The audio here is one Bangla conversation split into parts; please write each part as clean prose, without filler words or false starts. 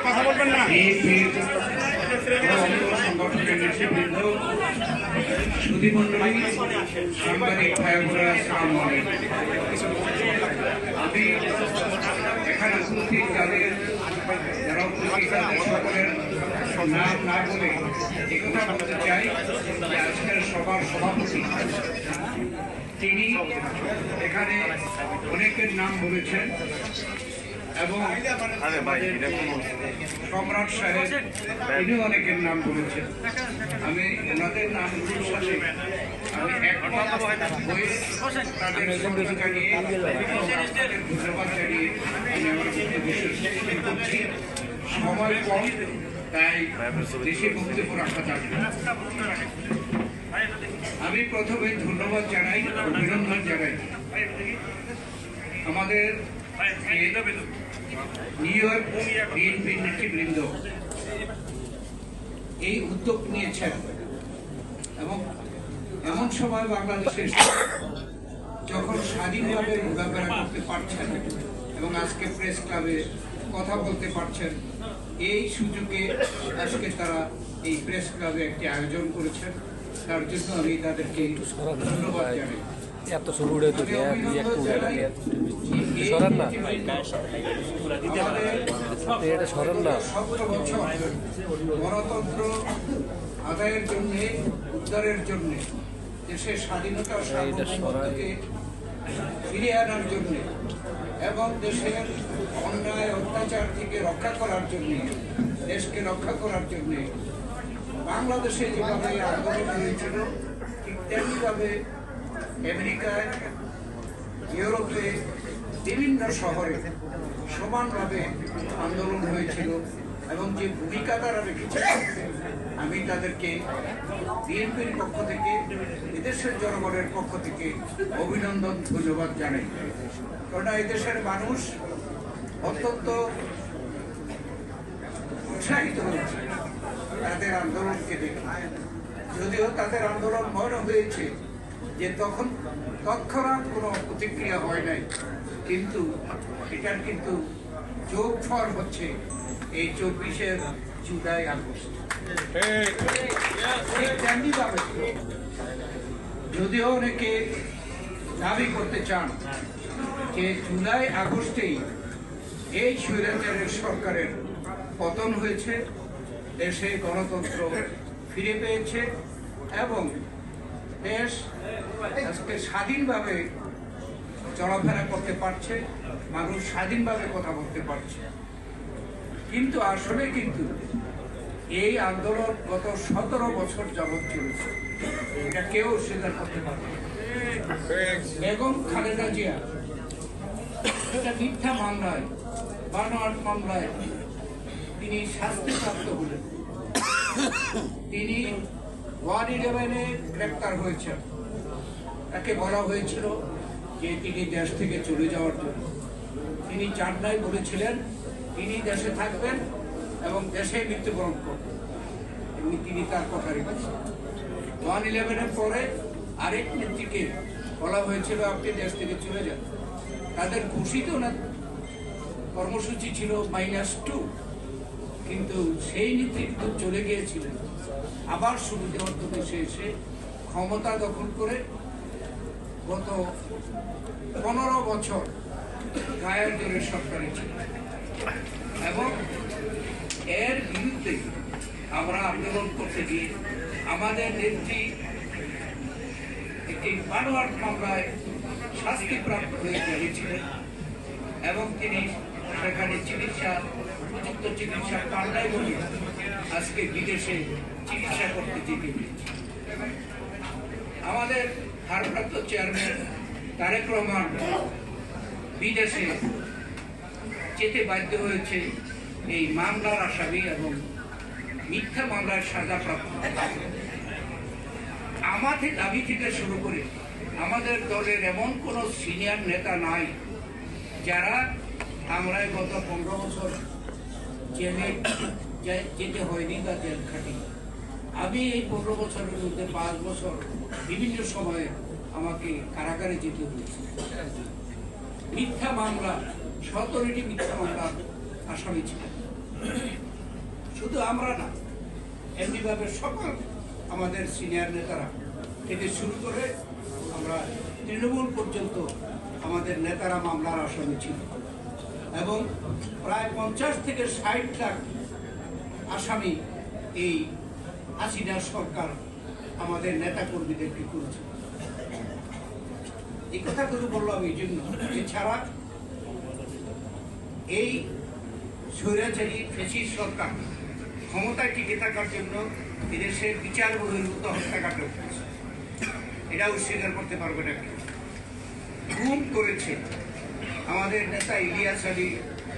কথা বলবেন না। সংগঠনের নেতৃবৃন্দ, সুধীমণ্ডলী, সাংবাদিক ভাই বোনেরা, আসসালামু আলাইকুম। আমি এখানে উপস্থিত যাদের যারা উপস্থিত তাদের সকলের নাম না বলে একথা বলতে চাই যে আজকের সভার সভাপতি তিনি এখানে অনেকের নাম বলেছেন এবং সম্রাট সাহেব তিনিও অনেকের নাম বলেছেন। আমি ওনাদের নামগুলোর সাথে আমি একমত হয়ে তাদের শ্রদ্ধা জানিয়ে ধন্যবাদ জানিয়ে আমি আমার বক্তব্য শেষ করছি। সময় কম, তাই বেশি বক্তব্য রাখা যাবে না। আমি প্রথমে ধন্যবাদ জানাই, অভিনন্দন জানাই আমাদের নিউ ইয়র্ক বিএনপির নেতৃবৃন্দ এই উদ্যোগ নিয়েছেন এবং এমন সময় বাংলাদেশে যখন স্বাধীনভাবে ঘোরাফেরা করতে পারছেন এবং আজকে প্রেস ক্লাবে কথা বলতে পারছেন, এই সুযোগে আজকে তারা এই প্রেস ক্লাবে একটি আয়োজন করেছেন। তার জন্য আমি তাদেরকে ধন্যবাদ জানাই। এত শুরু উড়ে তো সরান না, এটা সরান না। 17 বছর গণতন্ত্র আদায়ের জন্য, উদ্ধারের জন্য, দেশের স্বাধীনতা সার্বভৌমত্বকে ফিরিয়ে আনার জন্য এবং দেশের অন্যায় অত্যাচার থেকে রক্ষা করার জন্য, দেশকে রক্ষা করার জন্য বাংলাদেশে যেভাবে আন্দোলন হয়েছিল ঠিক তেমনিভাবে আমেরিকায়, ইউরোপে, বিভিন্ন শহরে সমানভাবে আন্দোলন হয়েছিল এবং যে ভূমিকা তারা রেখেছে আমি তাদেরকে বিএনপির পক্ষ থেকে, এদেশের জনগণের পক্ষ থেকে অভিনন্দন, ধন্যবাদ জানাই। কারণ এদেশের মানুষ অত্যন্ত উৎসাহিত হয়েছে তাদের আন্দোলনকে দেখে। যদিও তাদের আন্দোলন মনে হয়েছে যে তখন তৎক্ষণাৎ কোনো প্রতিক্রিয়া হয় নাই, কিন্তু এটার কিন্তু যোগফল হচ্ছে এই 24 জুলাই আগস্ট। যদিও অনেকে দাবি করতে চান যে জুলাই আগস্টেই এই স্বৈরাচারের সরকারের পতন হয়েছে, দেশে গণতন্ত্র ফিরে পেয়েছে এবং দেশ আজকে স্বাধীনভাবে চলাফেরা করতে পারছে, মানুষ স্বাধীনভাবে কথা বলতে পারছে। কিন্তু আসলে কিন্তু এই আন্দোলন গত 17 বছর যাবৎ চলেছে, এটা কেউ স্বীকার করতে পারবে না। বেগম খালেদা জিয়া একটা মিথ্যা মামলায়, বানোয়াট মামলায় তিনি শাস্তিপ্রাপ্ত হলেন। তিনি 111-এ গ্রেপ্তার হয়েছেন। তাকে বলা হয়েছিল যে তিনি দেশ থেকে চলে যাওয়ার জন্য। তিনি চান্নাই বলেছিলেন তিনি দেশে থাকবেন এবং দেশে মৃত্যুবরণ করবেন, এবং তিনি তার কথা রেখেছেন। 111-এর পরে আরেক নেত্রীকে বলা হয়েছিল আপনি দেশ থেকে চলে যান। তাদের ঘোষিত না কর্মসূচি ছিল -2, কিন্তু সেই নেত্রী কিন্তু চলে গিয়েছিলেন। আবার সুবিধা দেশে এসে ক্ষমতা দখল করে গত 15 বছর গায়ের জোরে সরকারে ছিল এবং এর বিরুদ্ধে আমরা আন্দোলন করতে গিয়ে আমাদের নেত্রী একটি বানোয়াট মামলায় শাস্তিপ্রাপ্ত হয়ে গিয়েছিলেন এবং তিনি সেখানে উপযুক্ত চিকিৎসা পান নাই বলে আজকে বিদেশে চিকিৎসা করতে যেতে হয়েছে। আমাদের ভারপ্রাপ্ত চেয়ারম্যান তারেক রহমান বিদেশে যেতে বাধ্য হয়েছে এই মামলার আসামি এবং মিথ্যা মামলার সাজাপ্রাপ্ত। আমাদের দাবি থেকে শুরু করে আমাদের দলের এমন কোনো সিনিয়র নেতা নাই যারা আমরা গত 15 বছর জেলে যেতে হয়নি বা জেল খাটি। আমি এই 15 বছরের মধ্যে 5 বছর বিভিন্ন সময়ে আমাকে কারাগারে যেতে হয়েছে। মিথ্যা মামলা 17টি মিথ্যা মামলার আসামি ছিল। শুধু আমরা না, এমনিভাবে সকল আমাদের সিনিয়র নেতারা থেকে শুরু করে আমরা তৃণমূল পর্যন্ত আমাদের নেতারা মামলার আসামি ছিল এবং প্রায় 50 থেকে 60 লাখ আসামি এই হাসিনা সরকার আমাদের নেতা কর্মীদেরকে করেছে। এই কথাগুলো বললাম এই জন্য, এছাড়া এই স্বৈরাচারী ফ্যাসিস্ট সরকার ক্ষমতায় টিকে থাকার জন্য এদেশের বিচার বহির্ভূত হত্যাকাণ্ড করেছে, এটা অস্বীকার করতে পারবে না। গুম করেছে আমাদের নেতা ইলিয়াস আলী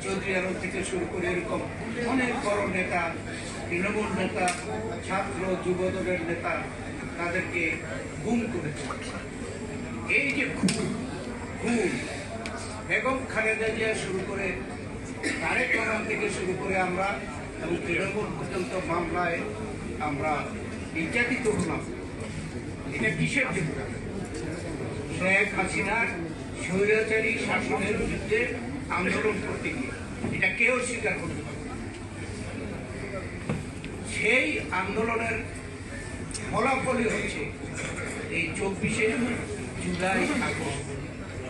চৌধুরী আলম থেকে শুরু করে এরকম অনেক বড় নেতা, তৃণমূল নেতা, ছাত্র যুবদলের নেতা, তাদেরকে গুম করেছে। এই যে খুন বেগম খালেদা জিয়া শুরু করে তারেক রহমান থেকে শুরু করে আমরা এবং তৃণমূল পর্যন্ত মামলায় আমরা নির্যাতিত হলাম। এটা কিসের জন্য? শেখ হাসিনার স্বৈরাচারী শাসনের বিরুদ্ধে আন্দোলন করতে গিয়ে, এটা কেউ স্বীকার করতে পারে। সেই আন্দোলনের ফলাফলই হচ্ছে এই 24শে জুলাই আগস্ট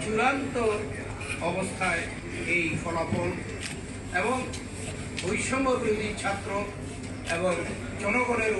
চূড়ান্ত অবস্থায় এই ফলাফল এবং বৈষম্য বিরোধী ছাত্র এবং জনগণের